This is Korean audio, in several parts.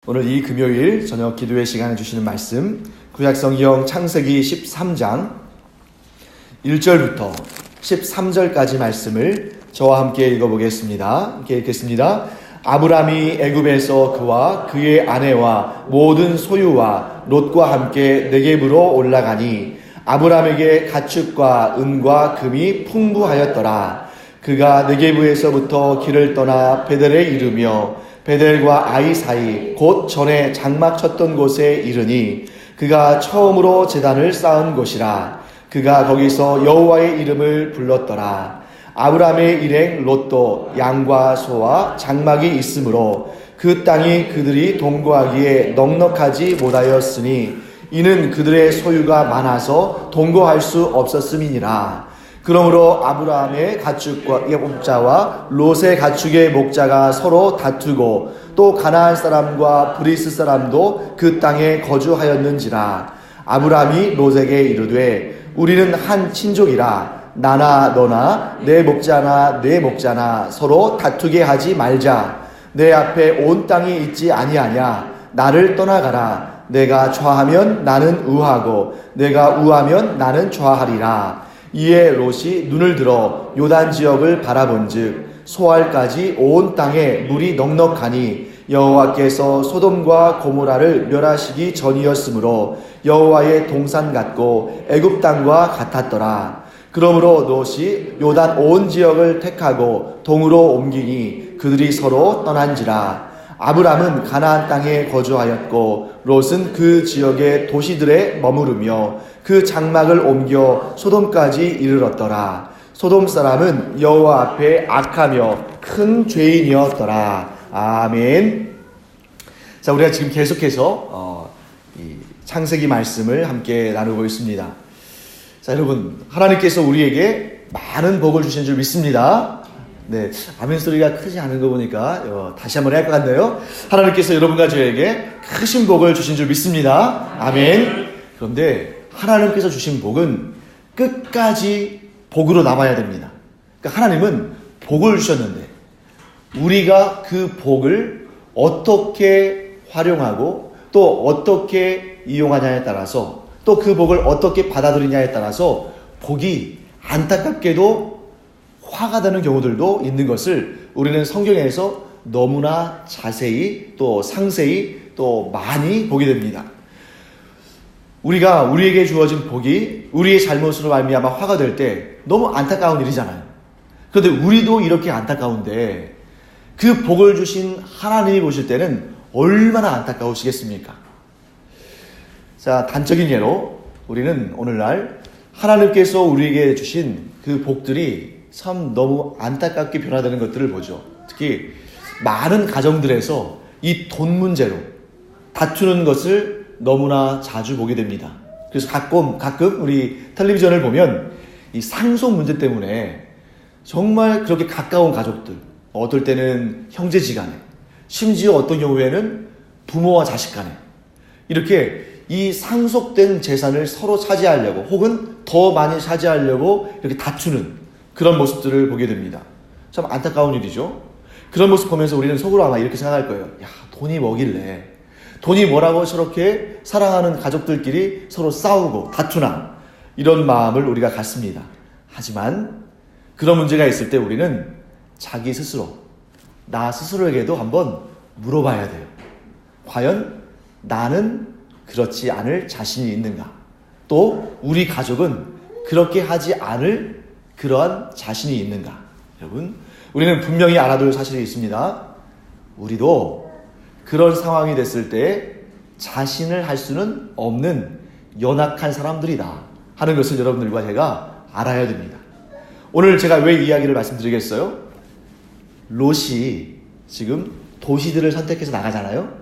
오늘 이 금요일 저녁 기도의 시간에 주시는 말씀 구약성경 창세기 13장 1절부터 13절까지 말씀을 저와 함께 읽어보겠습니다. 함께 읽겠습니다. 아브람이 애굽에서 그와 그의 아내와 모든 소유와 롯과 함께 네겝으로 올라가니 아브람에게 가축과 은과 금이 풍부하였더라. 그가 네겝에서부터 길을 떠나 베델에 이르며 베델과 아이 사이 곧 전에 장막 쳤던 곳에 이르니 그가 처음으로 제단을 쌓은 곳이라. 그가 거기서 여호와의 이름을 불렀더라. 아브람의 일행 롯도 양과 소와 장막이 있으므로 그 땅이 그들이 동거하기에 넉넉하지 못하였으니 이는 그들의 소유가 많아서 동거할 수 없었음이니라. 그러므로 아브라함의 가축의 목자와 롯의 가축의 목자가 서로 다투고 또 가나안 사람과 브리스 사람도 그 땅에 거주하였는지라. 아브라함이 롯에게 이르되 우리는 한 친족이라 나나 너나 내 목자나 내 목자나 서로 다투게 하지 말자. 내 앞에 온 땅이 있지 아니하냐. 나를 떠나가라. 내가 좌하면 나는 우하고 내가 우하면 나는 좌하리라. 이에 롯이 눈을 들어 요단 지역을 바라본즉 소알까지 온 땅에 물이 넉넉하니 여호와께서 소돔과 고모라를 멸하시기 전이었으므로 여호와의 동산 같고 애굽 땅과 같았더라. 그러므로 롯이 요단 온 지역을 택하고 동으로 옮기니 그들이 서로 떠난지라. 아브람은 가나안 땅에 거주하였고 롯은 그 지역의 도시들에 머무르며 그 장막을 옮겨 소돔까지 이르렀더라. 소돔 사람은 여호와 앞에 악하며 큰 죄인이었더라. 아멘. 자, 우리가 지금 계속해서 이 창세기 말씀을 함께 나누고 있습니다. 자, 여러분, 하나님께서 우리에게 많은 복을 주신 줄 믿습니다. 네, 아멘 소리가 크지 않은 거 보니까 다시 한번 해야 할 것 같네요. 하나님께서 여러분과 저에게 크신 복을 주신 줄 믿습니다. 아멘. 그런데 하나님께서 주신 복은 끝까지 복으로 남아야 됩니다. 그러니까 하나님은 복을 주셨는데 우리가 그 복을 어떻게 활용하고 또 어떻게 이용하냐에 따라서 또 그 복을 어떻게 받아들이냐에 따라서 복이 안타깝게도 화가 되는 경우들도 있는 것을 우리는 성경에서 너무나 자세히 또 상세히 또 많이 보게 됩니다. 우리에게 주어진 복이 우리의 잘못으로 말미암아 화가 될 때 너무 안타까운 일이잖아요. 그런데 우리도 이렇게 안타까운데 그 복을 주신 하나님이 보실 때는 얼마나 안타까우시겠습니까? 자, 단적인 예로 우리는 오늘날 하나님께서 우리에게 주신 그 복들이 참 너무 안타깝게 변화되는 것들을 보죠. 특히 많은 가정들에서 이 돈 문제로 다투는 것을 너무나 자주 보게 됩니다. 그래서 가끔 우리 텔레비전을 보면 이 상속 문제 때문에 정말 그렇게 가까운 가족들, 어떨 때는 형제지간에, 심지어 어떤 경우에는 부모와 자식 간에 이렇게 이 상속된 재산을 서로 차지하려고 혹은 더 많이 차지하려고 이렇게 다투는 그런 모습들을 보게 됩니다. 참 안타까운 일이죠. 그런 모습 보면서 우리는 속으로 아마 이렇게 생각할 거예요. 야, 돈이 뭐길래, 돈이 뭐라고 저렇게 사랑하는 가족들끼리 서로 싸우고 다투나, 이런 마음을 우리가 갖습니다. 하지만 그런 문제가 있을 때 우리는 자기 스스로, 나 스스로에게도 한번 물어봐야 돼요. 과연 나는 그렇지 않을 자신이 있는가? 또 우리 가족은 그렇게 하지 않을 그러한 자신이 있는가? 여러분, 우리는 분명히 알아둘 사실이 있습니다. 우리도 그런 상황이 됐을 때 자신을 할 수는 없는 연약한 사람들이다 하는 것을 여러분들과 제가 알아야 됩니다. 오늘 제가 왜 이야기를 말씀드리겠어요? 롯이 지금 도시들을 선택해서 나가잖아요.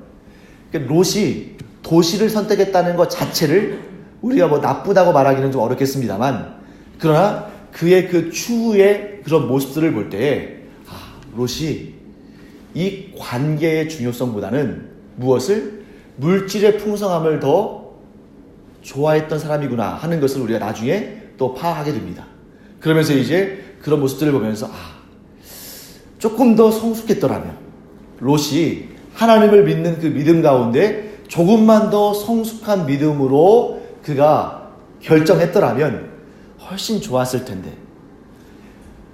그러니까 롯이 도시를 선택했다는 것 자체를 우리가 뭐 나쁘다고 말하기는 좀 어렵겠습니다만, 그러나 그의 그 추후의 그런 모습들을 볼 때 롯이 이 관계의 중요성보다는 무엇을? 물질의 풍성함을 더 좋아했던 사람이구나 하는 것을 우리가 나중에 또 파악하게 됩니다. 그러면서 이제 그런 모습들을 보면서 조금 더 성숙했더라면 롯이 하나님을 믿는 그 믿음 가운데 조금만 더 성숙한 믿음으로 그가 결정했더라면 훨씬 좋았을 텐데,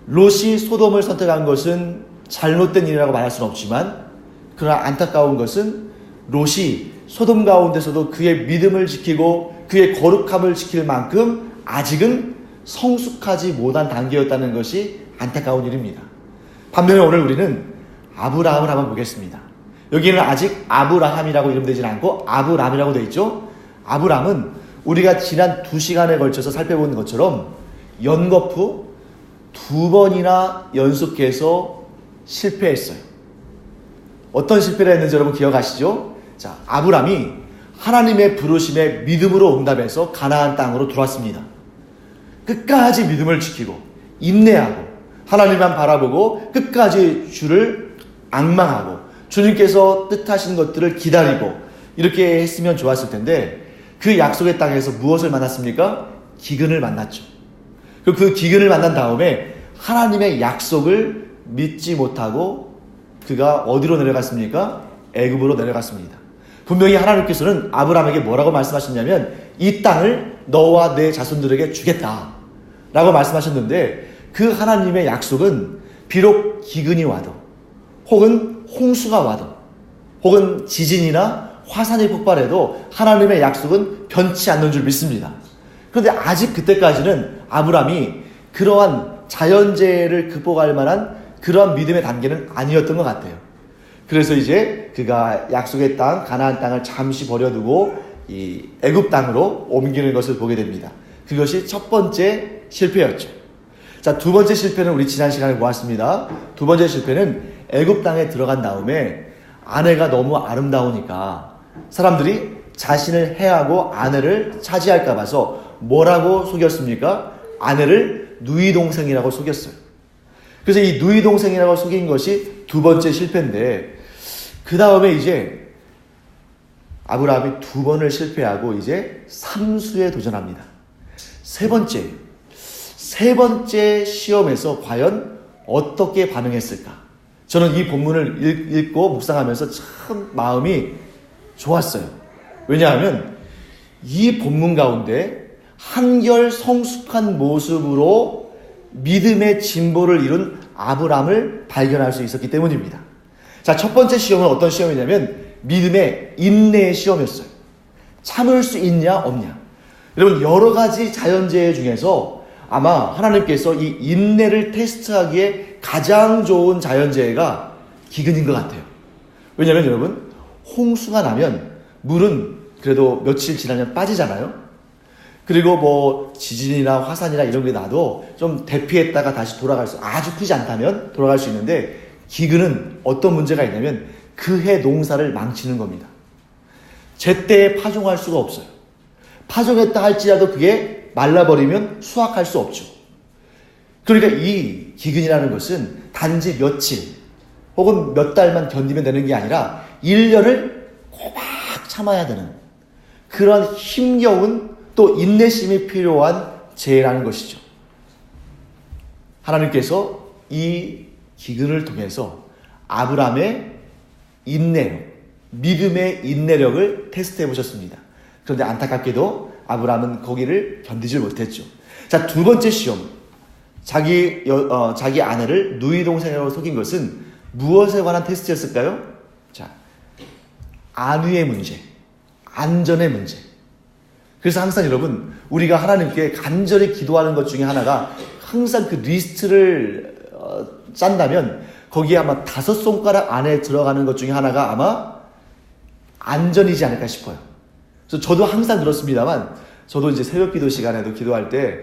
롯이 소돔을 선택한 것은 잘못된 일이라고 말할 수는 없지만, 그러나 안타까운 것은 롯이 소돔 가운데서도 그의 믿음을 지키고 그의 거룩함을 지킬 만큼 아직은 성숙하지 못한 단계였다는 것이 안타까운 일입니다. 반면에 오늘 우리는 아브라함을 한번 보겠습니다. 여기는 아직 아브라함이라고 이름되지 않고 아브람이라고 되어 있죠. 아브람은 우리가 지난 2시간에 걸쳐서 살펴본 것처럼 연거푸 2번이나 연속해서 실패했어요. 어떤 실패를 했는지 여러분 기억하시죠? 자, 아브람이 하나님의 부르심에 믿음으로 응답해서 가나안 땅으로 들어왔습니다. 끝까지 믿음을 지키고 인내하고 하나님만 바라보고 끝까지 주를 앙망하고 주님께서 뜻하신 것들을 기다리고 이렇게 했으면 좋았을 텐데, 그 약속의 땅에서 무엇을 만났습니까? 기근을 만났죠. 그 기근을 만난 다음에 하나님의 약속을 믿지 못하고 그가 어디로 내려갔습니까? 애굽으로 내려갔습니다. 분명히 하나님께서는 아브라함에게 뭐라고 말씀하셨냐면 이 땅을 너와 내 자손들에게 주겠다 라고 말씀하셨는데, 그 하나님의 약속은 비록 기근이 와도 혹은 홍수가 와도 혹은 지진이나 화산이 폭발해도 하나님의 약속은 변치 않는 줄 믿습니다. 그런데 아직 그때까지는 아브람이 그러한 자연재해를 극복할 만한 그러한 믿음의 단계는 아니었던 것 같아요. 그래서 이제 그가 약속의 땅 가나안 땅을 잠시 버려두고 이 애굽 땅으로 옮기는 것을 보게 됩니다. 그것이 첫 번째 실패였죠. 자, 두 번째 실패는 우리 지난 시간에 보았습니다. 두 번째 실패는 애굽 땅에 들어간 다음에 아내가 너무 아름다우니까 사람들이 자신을 해하고 아내를 차지할까 봐서 뭐라고 속였습니까? 아내를 누이 동생이라고 속였어요. 그래서 이 누이 동생이라고 속인 것이 두 번째 실패인데, 그 다음에 이제 아브라함이 2번을 실패하고 이제 3수에 도전합니다. 세 번째 시험에서 과연 어떻게 반응했을까? 저는 이 본문을 읽고 묵상하면서 참 마음이 좋았어요. 왜냐하면 이 본문 가운데 한결 성숙한 모습으로 믿음의 진보를 이룬 아브람을 발견할 수 있었기 때문입니다. 자, 첫 번째 시험은 어떤 시험이냐면 믿음의 인내의 시험이었어요. 참을 수 있냐 없냐. 여러분, 여러 가지 자연재해 중에서 아마 하나님께서 이 인내를 테스트하기에 가장 좋은 자연재해가 기근인 것 같아요. 왜냐하면 여러분, 홍수가 나면 물은 그래도 며칠 지나면 빠지잖아요. 그리고 뭐 지진이나 화산이나 이런 게 나도 좀 대피했다가 다시 돌아갈 수, 아주 크지 않다면 돌아갈 수 있는데, 기근은 어떤 문제가 있냐면 그해 농사를 망치는 겁니다. 제때에 파종할 수가 없어요. 파종했다 할지라도 그게 말라버리면 수확할 수 없죠. 그러니까 이 기근이라는 것은 단지 며칠 혹은 몇 달만 견디면 되는 게 아니라 1년을 꼬박 참아야 되는 그런 힘겨운 또 인내심이 필요한 재해라는 것이죠. 하나님께서 이 기근을 통해서 아브람의 인내력, 믿음의 인내력을 테스트해 보셨습니다. 그런데 안타깝게도 아브람은 거기를 견디질 못했죠. 자, 두 번째 시험. 자기 아내를 누이 동생으로 속인 것은 무엇에 관한 테스트였을까요? 자, 안위의 문제, 안전의 문제. 그래서 항상 여러분, 우리가 하나님께 간절히 기도하는 것 중에 하나가 항상 그 리스트를 짠다면 거기에 아마 5손가락 안에 들어가는 것 중에 하나가 아마 안전이지 않을까 싶어요. 그래서 저도 항상 그렇습니다만, 저도 이제 새벽 기도 시간에도 기도할 때,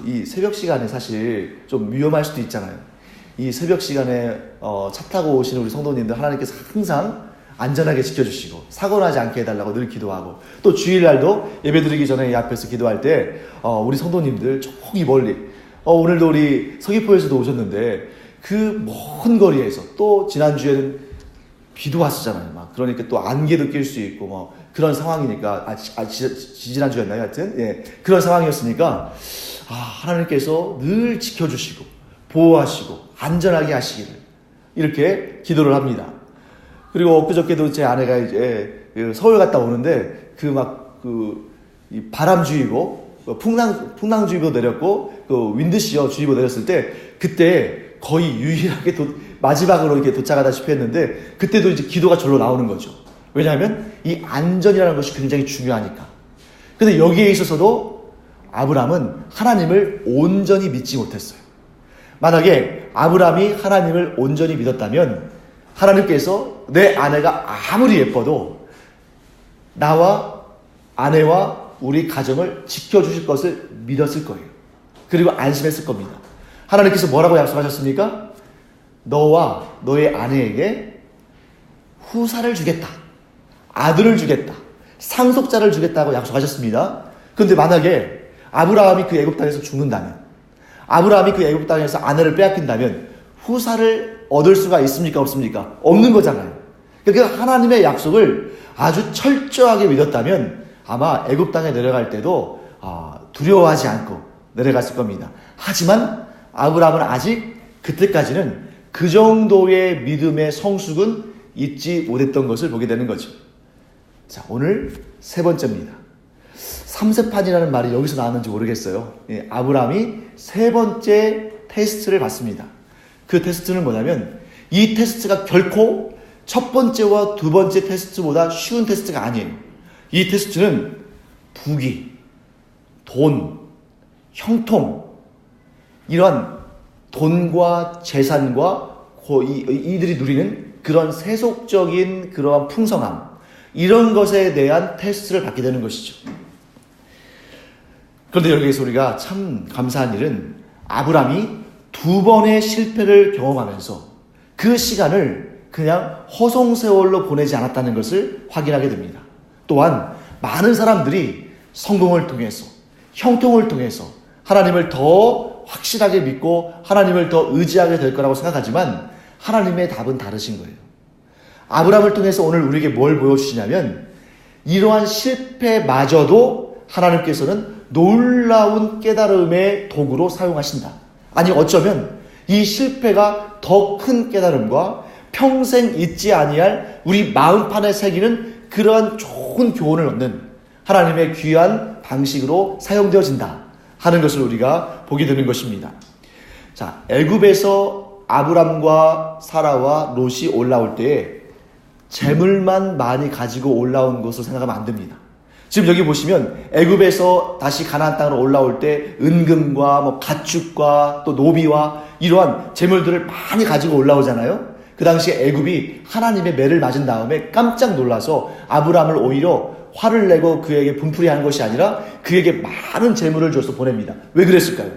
이 새벽 시간에 사실 좀 위험할 수도 있잖아요. 이 새벽 시간에 차 타고 오시는 우리 성도님들 하나님께서 항상 안전하게 지켜주시고 사고 나지 않게 해달라고 늘 기도하고, 또 주일날도 예배드리기 전에 이 앞에서 기도할 때 우리 성도님들 저기 멀리 오늘도 우리 서귀포에서도 오셨는데 그 먼 거리에서, 또 지난주에는 비도 왔었잖아요. 막 그러니까 또 안개도 낄 수 있고 뭐 그런 상황이니까, 지난주였나요? 하여튼 예, 그런 상황이었으니까 하나님께서 늘 지켜주시고 보호하시고 안전하게 하시기를 이렇게 기도를 합니다. 그리고 엊그저께도 제 아내가 이제 서울 갔다 오는데 이 바람주의보, 풍랑주의보 내렸고 그 윈드시어 주의보 내렸을 때 그때 거의 유일하게 마지막으로 이렇게 도착하다시피 했는데 그때도 이제 기도가 절로 나오는 거죠. 왜냐하면 이 안전이라는 것이 굉장히 중요하니까. 근데 여기에 있어서도 아브람은 하나님을 온전히 믿지 못했어요. 만약에 아브람이 하나님을 온전히 믿었다면 하나님께서 내 아내가 아무리 예뻐도 나와 아내와 우리 가정을 지켜주실 것을 믿었을 거예요. 그리고 안심했을 겁니다. 하나님께서 뭐라고 약속하셨습니까? 너와 너의 아내에게 후사를 주겠다. 아들을 주겠다. 상속자를 주겠다고 약속하셨습니다. 그런데 만약에 아브라함이 그 애굽 땅에서 죽는다면, 아브라함이 그 애굽 땅에서 아내를 빼앗긴다면 후사를 얻을 수가 있습니까? 없습니까? 없는 거잖아요. 그러니까 하나님의 약속을 아주 철저하게 믿었다면 아마 애굽 땅에 내려갈 때도 두려워하지 않고 내려갔을 겁니다. 하지만 아브라함은 아직 그때까지는 그 정도의 믿음의 성숙은 잊지 못했던 것을 보게 되는 거죠. 자, 오늘 세 번째입니다. 삼세판이라는 말이 여기서 나왔는지 모르겠어요. 아브라함이 세 번째 테스트를 받습니다. 그 테스트는 뭐냐면 이 테스트가 결코 첫 번째와 두 번째 테스트보다 쉬운 테스트가 아니에요. 이 테스트는 부귀, 돈, 형통, 이런 돈과 재산과 이들이 누리는 그런 세속적인 그러한 풍성함, 이런 것에 대한 테스트를 받게 되는 것이죠. 그런데 여기에서 우리가 참 감사한 일은 아브람이 두 번의 실패를 경험하면서 그 시간을 그냥 허송세월로 보내지 않았다는 것을 확인하게 됩니다. 또한 많은 사람들이 성공을 통해서, 형통을 통해서 하나님을 더 확실하게 믿고 하나님을 더 의지하게 될 거라고 생각하지만 하나님의 답은 다르신 거예요. 아브람을 통해서 오늘 우리에게 뭘 보여주시냐면 이러한 실패마저도 하나님께서는 놀라운 깨달음의 도구로 사용하신다. 아니 어쩌면 이 실패가 더 큰 깨달음과 평생 잊지 아니할 우리 마음판에 새기는 그러한 좋은 교훈을 얻는 하나님의 귀한 방식으로 사용되어진다 하는 것을 우리가 보게 되는 것입니다. 자, 애굽에서 아브람과 사라와 롯이 올라올 때에 재물만 많이 가지고 올라온 것을 생각하면 안 됩니다. 지금 여기 보시면 애굽에서 다시 가나안 땅으로 올라올 때 은금과 가축과 또 노비와 이러한 재물들을 많이 가지고 올라오잖아요. 그 당시에 애굽이 하나님의 매를 맞은 다음에 깜짝 놀라서 아브람을 오히려 화를 내고 그에게 분풀이한 것이 아니라 그에게 많은 재물을 줘서 보냅니다. 왜 그랬을까요?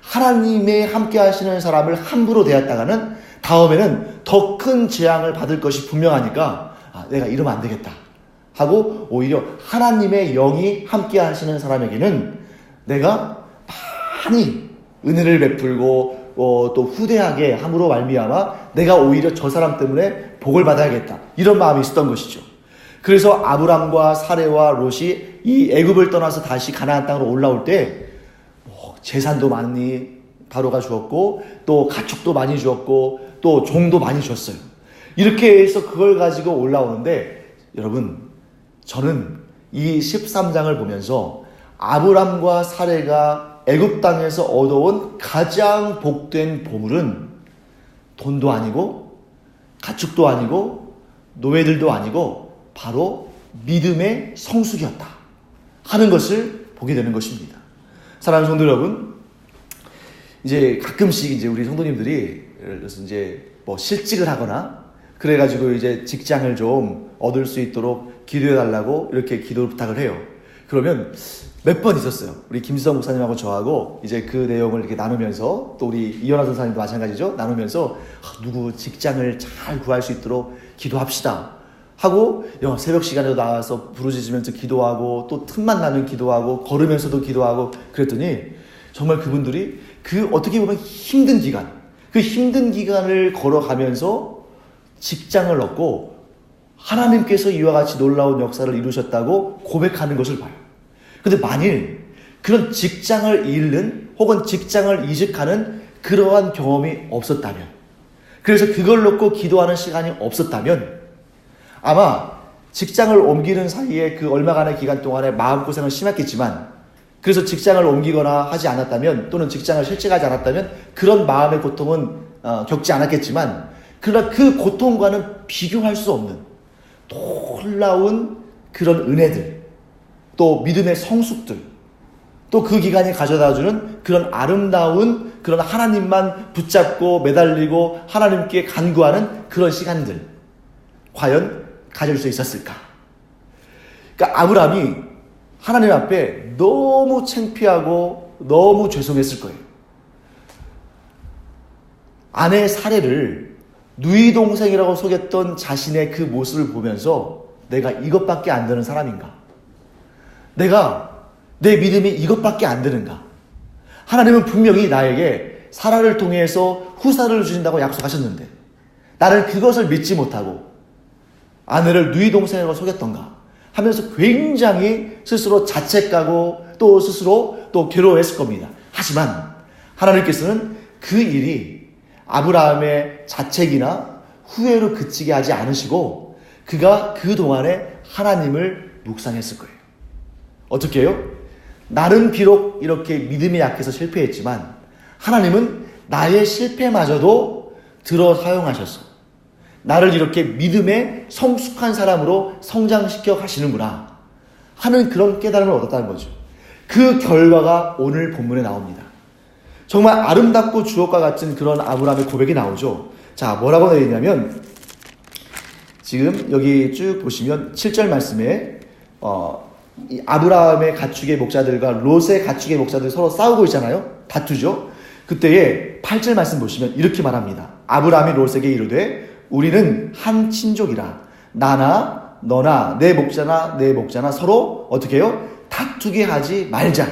하나님의 함께 하시는 사람을 함부로 대했다가는 다음에는 더 큰 재앙을 받을 것이 분명하니까 내가 이러면 안 되겠다 하고 오히려 하나님의 영이 함께 하시는 사람에게는 내가 많이 은혜를 베풀고 또 후대하게 함으로 말미암아 내가 오히려 저 사람 때문에 복을 받아야겠다 이런 마음이 있었던 것이죠. 그래서 아브람과 사레와 롯이 이 애굽을 떠나서 다시 가나안 땅으로 올라올 때 재산도 많이 바로가 주었고 또 가축도 많이 주었고 또 종도 많이 줬어요. 이렇게 해서 그걸 가지고 올라오는데 여러분 저는 이 13장을 보면서 아브람과 사레가 애굽 땅에서 얻어온 가장 복된 보물은 돈도 아니고 가축도 아니고 노예들도 아니고 바로 믿음의 성숙이었다 하는 것을 보게 되는 것입니다. 사랑하는 성도 여러분, 이제 가끔씩 이제 우리 성도님들이 예를 들어서 이제 실직을 하거나 그래가지고 이제 직장을 좀 얻을 수 있도록 기도해달라고 이렇게 기도 부탁을 해요. 그러면 몇 번 있었어요. 우리 김수성 목사님하고 저하고 이제 그 내용을 이렇게 나누면서 또 우리 이현아 선사님도 마찬가지죠. 나누면서 누구 직장을 잘 구할 수 있도록 기도합시다 하고 새벽 시간에도 나와서 부르짖으면서 기도하고 또 틈만 나면 기도하고 걸으면서도 기도하고 그랬더니 정말 그분들이 그 어떻게 보면 힘든 기간, 그 힘든 기간을 걸어가면서 직장을 얻고 하나님께서 이와 같이 놀라운 역사를 이루셨다고 고백하는 것을 봐요. 근데 만일 그런 직장을 잃는 혹은 직장을 이직하는 그러한 경험이 없었다면, 그래서 그걸 놓고 기도하는 시간이 없었다면 아마 직장을 옮기는 사이에 그 얼마간의 기간 동안에 마음고생을 심했겠지만, 그래서 직장을 옮기거나 하지 않았다면, 또는 직장을 실직하지 않았다면 그런 마음의 고통은 겪지 않았겠지만, 그러나 그 고통과는 비교할 수 없는 놀라운 그런 은혜들, 또 믿음의 성숙들, 또 그 기간이 가져다주는 그런 아름다운 그런 하나님만 붙잡고 매달리고 하나님께 간구하는 그런 시간들, 과연 가질 수 있었을까? 그러니까 아브라함이 하나님 앞에 너무 창피하고 너무 죄송했을 거예요. 아내의 사례를 누이 동생이라고 속였던 자신의 그 모습을 보면서 내가 이것밖에 안 되는 사람인가? 내가 내 믿음이 이것밖에 안 되는가? 하나님은 분명히 나에게 사라를 통해서 후사를 주신다고 약속하셨는데 나는 그것을 믿지 못하고 아내를 누이 동생이라고 속였던가 하면서 굉장히 스스로 자책하고 또 스스로 또 괴로워했을 겁니다. 하지만 하나님께서는 그 일이 아브라함의 자책이나 후회로 그치게 하지 않으시고 그가 그동안에 하나님을 묵상했을 거예요. 어떻게 해요? 나는 비록 이렇게 믿음이 약해서 실패했지만 하나님은 나의 실패마저도 들어 사용하셔서 나를 이렇게 믿음의 성숙한 사람으로 성장시켜 가시는구나 하는 그런 깨달음을 얻었다는 거죠. 그 결과가 오늘 본문에 나옵니다. 정말 아름답고 주옥과 같은 그런 아브라함의 고백이 나오죠. 자, 뭐라고 되어 있냐면 지금 여기 쭉 보시면 7절 말씀에 이 아브라함의 가축의 목자들과 롯의 가축의 목자들이 서로 싸우고 있잖아요. 다투죠. 그때에 8절 말씀 보시면 이렇게 말합니다. 아브라함이 롯에게 이르되 우리는 한 친족이라 나나 너나 내 목자나 서로 어떻게 해요? 다투게 하지 말자.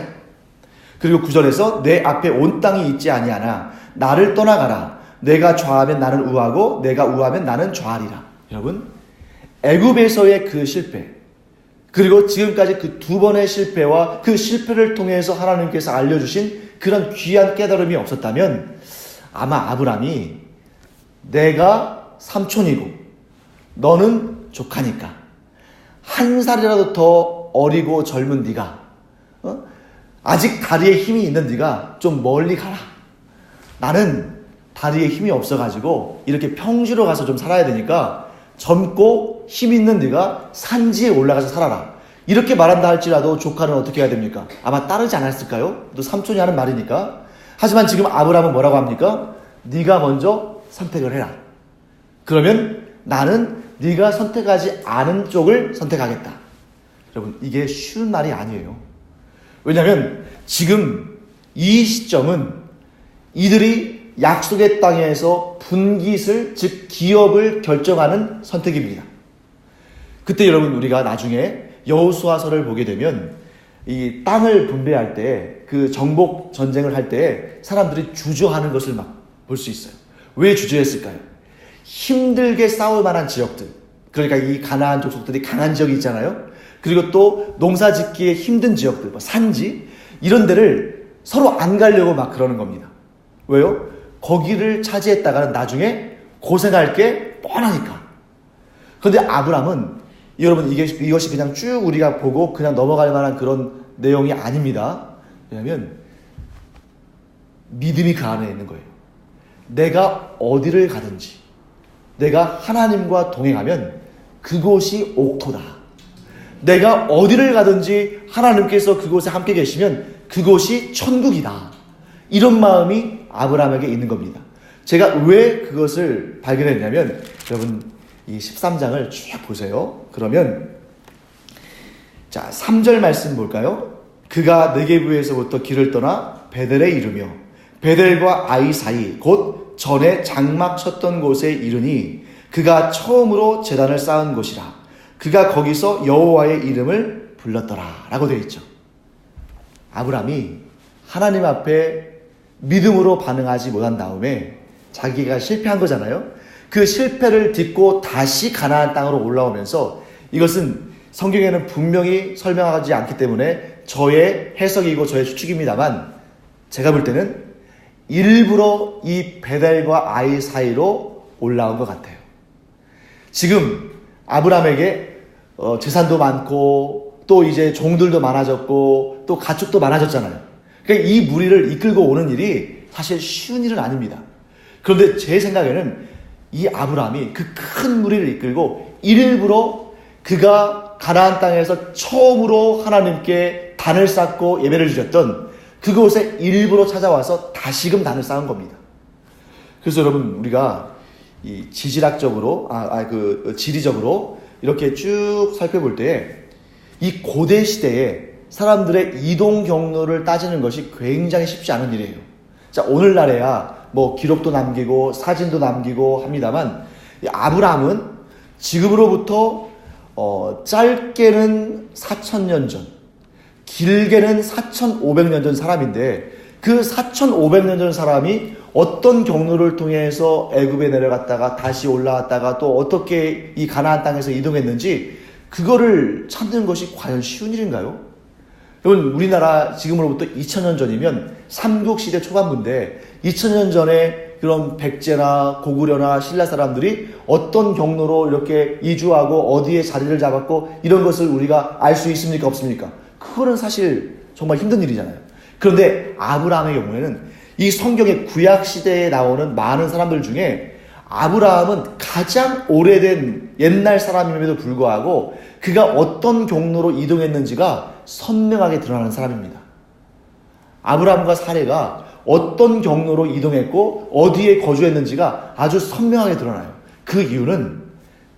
그리고 9절에서 내 앞에 온 땅이 있지 아니하나 나를 떠나가라. 내가 좌하면 나는 우하고 내가 우하면 나는 좌하리라. 여러분, 애굽에서의 그 실패, 그리고 지금까지 그 두 번의 실패와 그 실패를 통해서 하나님께서 알려주신 그런 귀한 깨달음이 없었다면 아마 아브라함이 내가 삼촌이고 너는 조카니까 한 살이라도 더 어리고 젊은 네가 아직 다리에 힘이 있는 네가 좀 멀리 가라. 나는 다리에 힘이 없어가지고 이렇게 평지로 가서 좀 살아야 되니까 젊고 힘 있는 네가 산지에 올라가서 살아라. 이렇게 말한다 할지라도 조카는 어떻게 해야 됩니까? 아마 따르지 않았을까요? 또 삼촌이 하는 말이니까. 하지만 지금 아브라함은 뭐라고 합니까? 네가 먼저 선택을 해라. 그러면 나는 네가 선택하지 않은 쪽을 선택하겠다. 여러분, 이게 쉬운 말이 아니에요. 왜냐하면 지금 이 시점은 이들이 약속의 땅에서 분깃을, 즉 기업을 결정하는 선택입니다. 그때 여러분, 우리가 나중에 여호수아서를 보게 되면 이 땅을 분배할 때, 그 정복 전쟁을 할 때 사람들이 주저하는 것을 막 볼 수 있어요. 왜 주저했을까요? 힘들게 싸울 만한 지역들, 그러니까 이 가나안 족속들이 강한 지역이 있잖아요. 그리고 또 농사 짓기에 힘든 지역들, 산지, 이런 데를 서로 안 가려고 막 그러는 겁니다. 왜요? 거기를 차지했다가는 나중에 고생할 게 뻔하니까. 그런데 아브라함은 여러분, 이것이 그냥 쭉 우리가 보고 그냥 넘어갈 만한 그런 내용이 아닙니다. 왜냐하면 믿음이 그 안에 있는 거예요. 내가 어디를 가든지 내가 하나님과 동행하면 그곳이 옥토다. 내가 어디를 가든지 하나님께서 그곳에 함께 계시면 그곳이 천국이다. 이런 마음이 아브라함에게 있는 겁니다. 제가 왜 그것을 발견했냐면, 여러분 이 13장을 쭉 보세요. 그러면 자, 3절 말씀 볼까요? 그가 네게부에서부터 길을 떠나 베델에 이르며 베델과 아이 사이 곧 전에 장막 쳤던 곳에 이르니 그가 처음으로 제단을 쌓은 곳이라. 그가 거기서 여호와의 이름을 불렀더라 라고 되어 있죠. 아브라함이 하나님 앞에 믿음으로 반응하지 못한 다음에 자기가 실패한 거잖아요. 그 실패를 딛고 다시 가나안 땅으로 올라오면서, 이것은 성경에는 분명히 설명하지 않기 때문에 저의 해석이고 저의 추측입니다만, 제가 볼 때는 일부러 이 베델과 아이 사이로 올라온 것 같아요. 지금 아브라함에게 재산도 많고 또 이제 종들도 많아졌고 또 가축도 많아졌잖아요. 그러니까 이 무리를 이끌고 오는 일이 사실 쉬운 일은 아닙니다. 그런데 제 생각에는 이 아브라함이 그 큰 무리를 이끌고 일부러 그가 가나안 땅에서 처음으로 하나님께 단을 쌓고 예배를 드렸던 그곳에 일부러 찾아와서 다시금 단을 쌓은 겁니다. 그래서 여러분, 우리가 이 지질학적으로, 지리적으로 이렇게 쭉 살펴볼 때 이 고대 시대에 사람들의 이동 경로를 따지는 것이 굉장히 쉽지 않은 일이에요. 자, 오늘날에야 뭐 기록도 남기고 사진도 남기고 합니다만, 이 아브라함은 지금으로부터 짧게는 4,000년 전, 길게는 4,500년 전 사람인데, 그 4,500년 전 사람이 어떤 경로를 통해서 애굽에 내려갔다가 다시 올라왔다가 또 어떻게 이 가나안 땅에서 이동했는지 그거를 찾는 것이 과연 쉬운 일인가요? 여러분, 우리나라 지금으로부터 2000년 전이면 삼국시대 초반부인데 2000년 전에 그런 백제나 고구려나 신라 사람들이 어떤 경로로 이렇게 이주하고 어디에 자리를 잡았고 이런 것을 우리가 알 수 있습니까? 없습니까? 그거는 사실 정말 힘든 일이잖아요. 그런데 아브라함의 경우에는 이 성경의 구약시대에 나오는 많은 사람들 중에 아브라함은 가장 오래된 옛날 사람임에도 불구하고 그가 어떤 경로로 이동했는지가 선명하게 드러나는 사람입니다. 아브라함과 사레가 어떤 경로로 이동했고 어디에 거주했는지가 아주 선명하게 드러나요. 그 이유는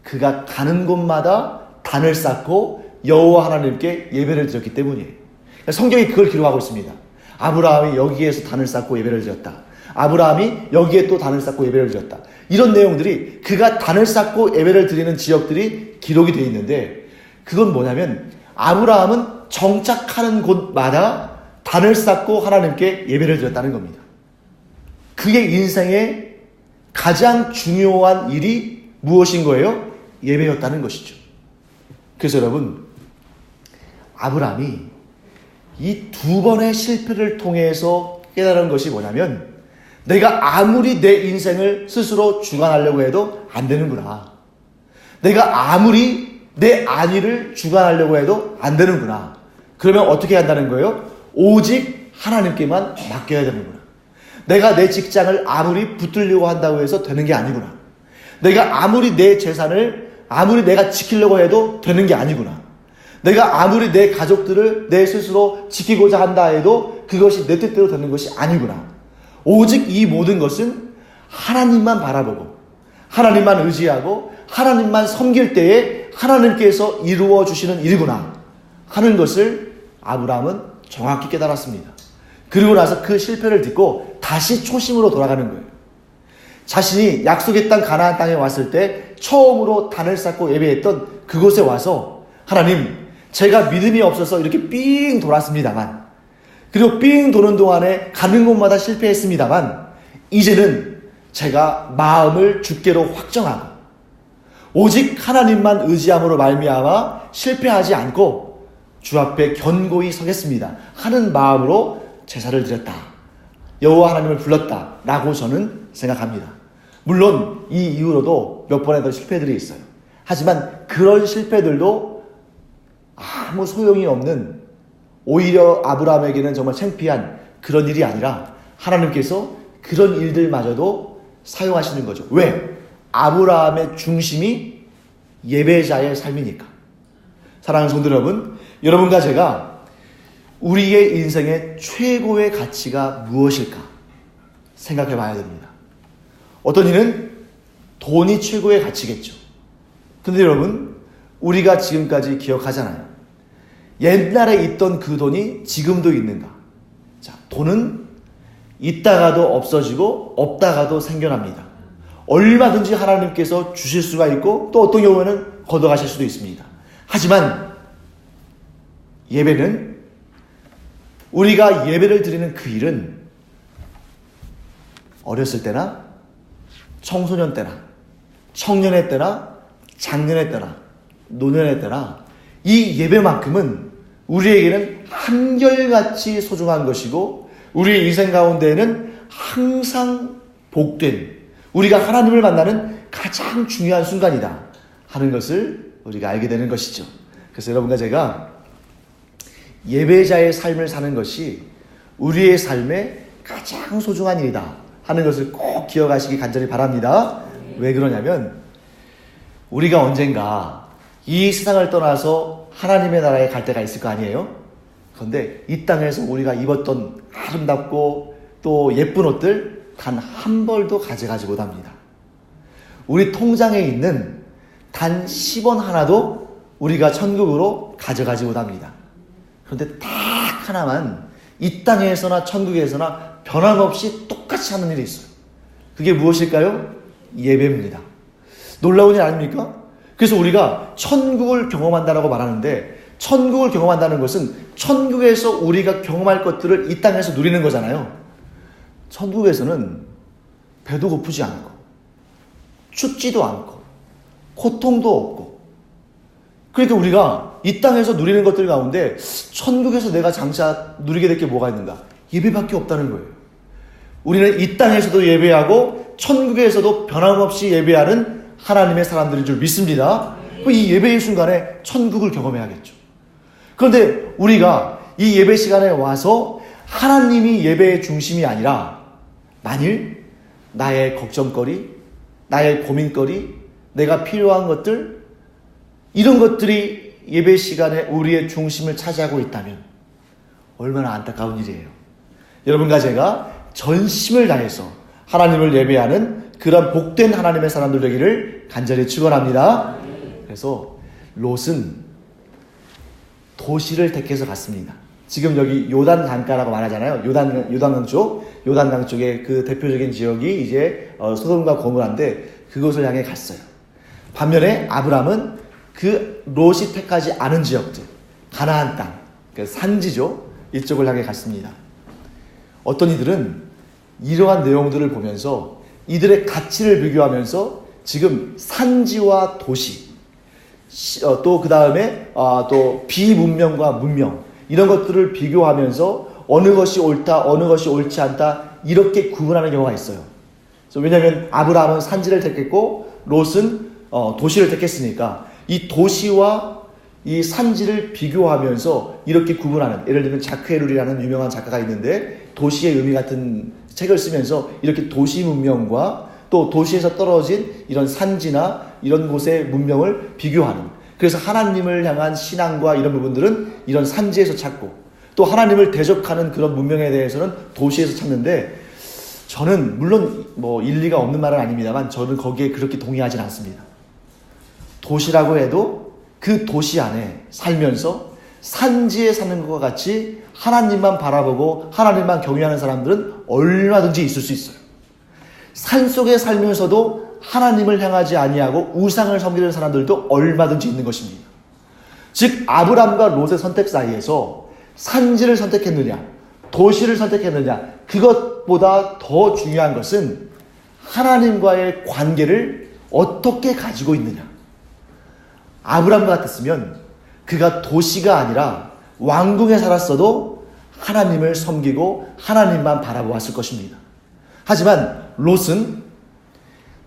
그가 가는 곳마다 단을 쌓고 여호와 하나님께 예배를 드렸기 때문이에요. 성경이 그걸 기록하고 있습니다. 아브라함이 여기에서 단을 쌓고 예배를 드렸다. 아브라함이 여기에 또 단을 쌓고 예배를 드렸다. 이런 내용들이 그가 단을 쌓고 예배를 드리는 지역들이 기록이 되어 있는데, 그건 뭐냐면 아브라함은 정착하는 곳마다 단을 쌓고 하나님께 예배를 드렸다는 겁니다. 그의 인생의 가장 중요한 일이 무엇인 거예요? 예배였다는 것이죠. 그래서 여러분, 아브라함이 이 두 번의 실패를 통해서 깨달은 것이 뭐냐면, 내가 아무리 내 인생을 스스로 주관하려고 해도 안 되는구나. 내가 아무리 내 안위를 주관하려고 해도 안 되는구나. 그러면 어떻게 한다는 거예요? 오직 하나님께만 맡겨야 되는구나. 내가 내 직장을 아무리 붙들려고 한다고 해서 되는 게 아니구나. 내가 아무리 내 재산을 아무리 내가 지키려고 해도 되는 게 아니구나. 내가 아무리 내 가족들을 내 스스로 지키고자 한다 해도 그것이 내 뜻대로 되는 것이 아니구나. 오직 이 모든 것은 하나님만 바라보고 하나님만 의지하고 하나님만 섬길 때에 하나님께서 이루어 주시는 일이구나 하는 것을 아브라함은 정확히 깨달았습니다. 그리고 나서 그 실패를 딛고 다시 초심으로 돌아가는 거예요. 자신이 약속의 땅 가나안 땅에 왔을 때 처음으로 단을 쌓고 예배했던 그곳에 와서, 하나님, 제가 믿음이 없어서 이렇게 삥 돌았습니다만, 그리고 삥 도는 동안에 가는 곳마다 실패했습니다만, 이제는 제가 마음을 주께로 확정하고 오직 하나님만 의지함으로 말미암아 실패하지 않고 주 앞에 견고히 서겠습니다 하는 마음으로 제사를 드렸다. 여호와 하나님을 불렀다 라고 저는 생각합니다. 물론 이 이후로도 몇 번의 더 실패들이 있어요. 하지만 그런 실패들도 아무 소용이 없는, 오히려 아브라함에게는 정말 창피한 그런 일이 아니라 하나님께서 그런 일들마저도 사용하시는 거죠. 왜? 아브라함의 중심이 예배자의 삶이니까. 사랑하는 성도 여러분, 여러분과 제가 우리의 인생의 최고의 가치가 무엇일까 생각해 봐야 됩니다. 어떤 이는 돈이 최고의 가치겠죠. 근데 여러분, 우리가 지금까지 기억하잖아요. 옛날에 있던 그 돈이 지금도 있는가? 자, 돈은 있다가도 없어지고 없다가도 생겨납니다. 얼마든지 하나님께서 주실 수가 있고 또 어떤 경우에는 걷어가실 수도 있습니다. 하지만 예배는, 우리가 예배를 드리는 그 일은 어렸을 때나 청소년 때나 청년의 때나 장년의 때나 노년의 때나 이 예배만큼은 우리에게는 한결같이 소중한 것이고, 우리의 인생 가운데에는 항상 복된, 우리가 하나님을 만나는 가장 중요한 순간이다 하는 것을 우리가 알게 되는 것이죠. 그래서 여러분과 제가 예배자의 삶을 사는 것이 우리의 삶에 가장 소중한 일이다 하는 것을 꼭 기억하시기 간절히 바랍니다. 왜 그러냐면 우리가 언젠가 이 세상을 떠나서 하나님의 나라에 갈 때가 있을 거 아니에요? 그런데 이 땅에서 우리가 입었던 아름답고 또 예쁜 옷들 단 한 벌도 가져가지 못합니다. 우리 통장에 있는 단 10원 하나도 우리가 천국으로 가져가지 못합니다. 그런데 딱 하나만 이 땅에서나 천국에서나 변함없이 똑같이 하는 일이 있어요. 그게 무엇일까요? 예배입니다. 놀라운 일 아닙니까? 그래서 우리가 천국을 경험한다라고 말하는데 천국을 경험한다는 것은 천국에서 우리가 경험할 것들을 이 땅에서 누리는 거잖아요. 천국에서는 배도 고프지 않고 춥지도 않고 고통도 없고 그러니까 우리가 이 땅에서 누리는 것들 가운데 천국에서 내가 장차 누리게 될 게 뭐가 있는가? 예배밖에 없다는 거예요. 우리는 이 땅에서도 예배하고 천국에서도 변함없이 예배하는 하나님의 사람들인 줄 믿습니다. 이 예배의 순간에 천국을 경험해야겠죠. 그런데 우리가 이 예배 시간에 와서 하나님이 예배의 중심이 아니라 만일 나의 걱정거리, 나의 고민거리, 내가 필요한 것들 이런 것들이 예배 시간에 우리의 중심을 차지하고 있다면 얼마나 안타까운 일이에요. 여러분과 제가 전심을 다해서 하나님을 예배하는 그런 복된 하나님의 사람들 되기를 간절히 축원합니다. 그래서 롯은 도시를 택해서 갔습니다. 지금 여기 요단 강가라고 말하잖아요. 요단강 쪽의 그 대표적인 지역이 이제 소돔과 고모라인데 그곳을 향해 갔어요. 반면에 아브람은 그 롯이 택하지 않은 지역들, 가나안 땅, 산지죠. 이쪽을 향해 갔습니다. 어떤 이들은 이러한 내용들을 보면서 이들의 가치를 비교하면서 지금 산지와 도시, 또 그 다음에 또 비문명과 문명 이런 것들을 비교하면서 어느 것이 옳다, 어느 것이 옳지 않다 이렇게 구분하는 경우가 있어요. 왜냐하면 아브라함은 산지를 택했고 롯은 도시를 택했으니까 이 도시와 이 산지를 비교하면서 이렇게 구분하는, 예를 들면 자크 에룰이라는 유명한 작가가 있는데 도시의 의미 같은 책을 쓰면서 이렇게 도시 문명과 또 도시에서 떨어진 이런 산지나 이런 곳의 문명을 비교하는, 그래서 하나님을 향한 신앙과 이런 부분들은 이런 산지에서 찾고 또 하나님을 대적하는 그런 문명에 대해서는 도시에서 찾는데, 저는 물론 뭐 일리가 없는 말은 아닙니다만 저는 거기에 그렇게 동의하진 않습니다. 도시라고 해도 그 도시 안에 살면서 산지에 사는 것과 같이 하나님만 바라보고 하나님만 경외하는 사람들은 얼마든지 있을 수 있어요. 산속에 살면서도 하나님을 향하지 아니하고 우상을 섬기는 사람들도 얼마든지 있는 것입니다. 즉 아브람과 롯의 선택 사이에서 산지를 선택했느냐 도시를 선택했느냐, 그것보다 더 중요한 것은 하나님과의 관계를 어떻게 가지고 있느냐. 아브람 같았으면 그가 도시가 아니라 왕궁에 살았어도 하나님을 섬기고 하나님만 바라보았을 것입니다. 하지만 롯은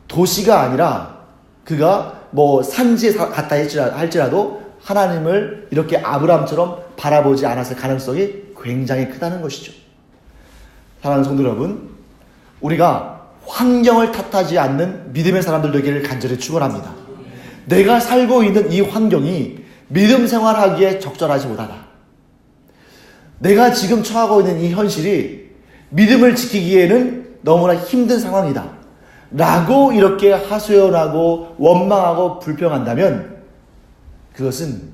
도시가 아니라 그가 뭐 산지에 갔다 할지라도 하나님을 이렇게 아브람처럼 바라보지 않았을 가능성이 굉장히 크다는 것이죠. 사랑하는 성도 여러분, 우리가 환경을 탓하지 않는 믿음의 사람들 되기를 간절히 축원합니다. 내가 살고 있는 이 환경이 믿음 생활하기에 적절하지 못하다. 내가 지금 처하고 있는 이 현실이 믿음을 지키기에는 너무나 힘든 상황이다 라고 이렇게 하소연하고 원망하고 불평한다면 그것은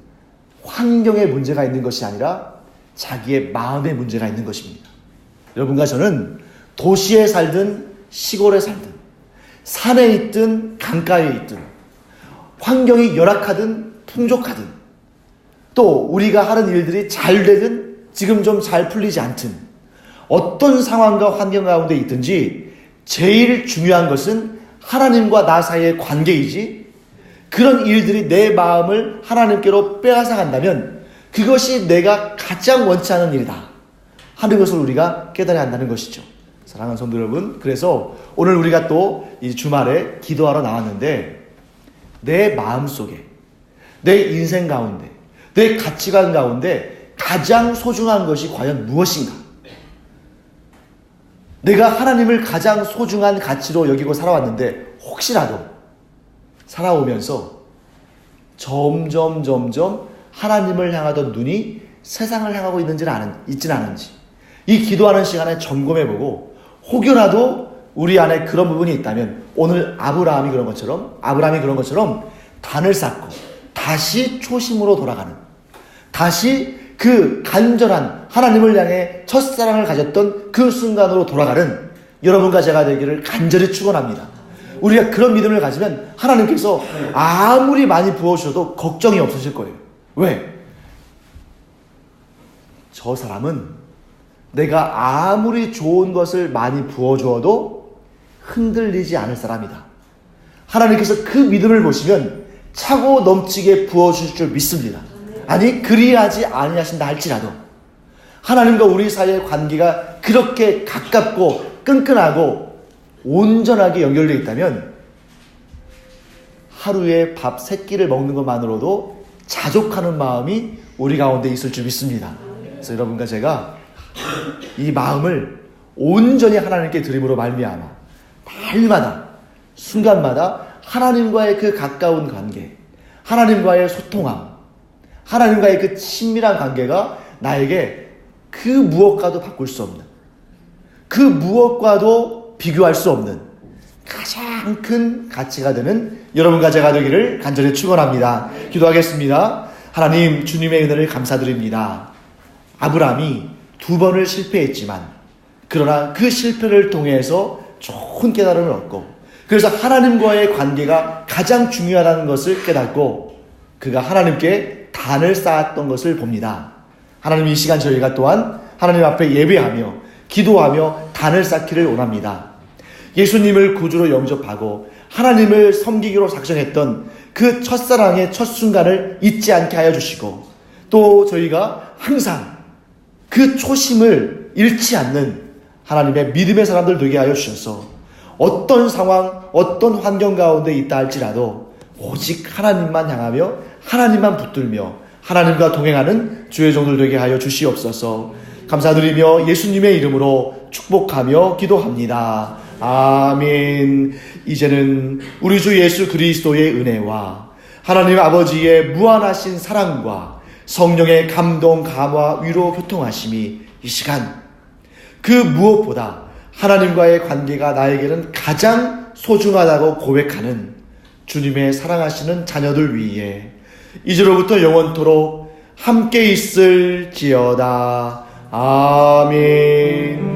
환경에 문제가 있는 것이 아니라 자기의 마음에 문제가 있는 것입니다. 여러분과 저는 도시에 살든 시골에 살든 산에 있든 강가에 있든 환경이 열악하든 풍족하든 또 우리가 하는 일들이 잘 되든 지금 좀 잘 풀리지 않든 어떤 상황과 환경 가운데 있든지 제일 중요한 것은 하나님과 나 사이의 관계이지, 그런 일들이 내 마음을 하나님께로 빼앗아 간다면 그것이 내가 가장 원치 않은 일이다 하는 것을 우리가 깨달아야 한다는 것이죠. 사랑하는 성도 여러분, 그래서 오늘 우리가 또 이 주말에 기도하러 나왔는데 내 마음속에, 내 인생 가운데, 내 가치관 가운데 가장 소중한 것이 과연 무엇인가? 내가 하나님을 가장 소중한 가치로 여기고 살아왔는데 혹시라도 살아오면서 점점 하나님을 향하던 눈이 세상을 향하고 있지는 않은지 이 기도하는 시간에 점검해보고 혹여라도 우리 안에 그런 부분이 있다면 오늘 아브라함이 그런 것처럼 단을 쌓고 다시 초심으로 돌아가는, 다시 그 간절한 하나님을 향해 첫사랑을 가졌던 그 순간으로 돌아가는 여러분과 제가 되기를 간절히 축원합니다. 우리가 그런 믿음을 가지면 하나님께서 아무리 많이 부어주셔도 걱정이 없으실 거예요. 왜? 저 사람은 내가 아무리 좋은 것을 많이 부어주어도 흔들리지 않을 사람이다. 하나님께서 그 믿음을 보시면 차고 넘치게 부어주실 줄 믿습니다. 아니 그리하지 아니하신다 할지라도 하나님과 우리 사이의 관계가 그렇게 가깝고 끈끈하고 온전하게 연결되어 있다면 하루에 밥 3끼를 먹는 것만으로도 자족하는 마음이 우리 가운데 있을 줄 믿습니다. 그래서 여러분과 제가 이 마음을 온전히 하나님께 드림으로 말미암아 날마다 순간마다 하나님과의 그 가까운 관계, 하나님과의 소통함, 하나님과의 그 친밀한 관계가 나에게 그 무엇과도 바꿀 수 없는, 그 무엇과도 비교할 수 없는 가장 큰 가치가 되는 여러분과 제가 되기를 간절히 축원합니다. 기도하겠습니다. 하나님, 주님의 은혜를 감사드립니다. 아브라함이 2번을 실패했지만 그러나 그 실패를 통해서 좋은 깨달음을 얻고 그래서 하나님과의 관계가 가장 중요하다는 것을 깨닫고 그가 하나님께 단을 쌓았던 것을 봅니다. 하나님, 이 시간 저희가 또한 하나님 앞에 예배하며 기도하며 단을 쌓기를 원합니다. 예수님을 구주로 영접하고 하나님을 섬기기로 작정했던 그 첫사랑의 첫 순간을 잊지 않게 하여 주시고 또 저희가 항상 그 초심을 잃지 않는 하나님의 믿음의 사람들 되게 하여 주셔서 어떤 상황, 어떤 환경 가운데 있다 할지라도 오직 하나님만 향하며 하나님만 붙들며 하나님과 동행하는 주의 종들 되게 하여 주시옵소서. 감사드리며 예수님의 이름으로 축복하며 기도합니다. 아멘. 이제는 우리 주 예수 그리스도의 은혜와 하나님 아버지의 무한하신 사랑과 성령의 감동, 감화, 위로, 교통하심이 이 시간 그 무엇보다 하나님과의 관계가 나에게는 가장 소중하다고 고백하는 주님의 사랑하시는 자녀들 위에 이제로부터 영원토록 함께 있을지어다. 아멘.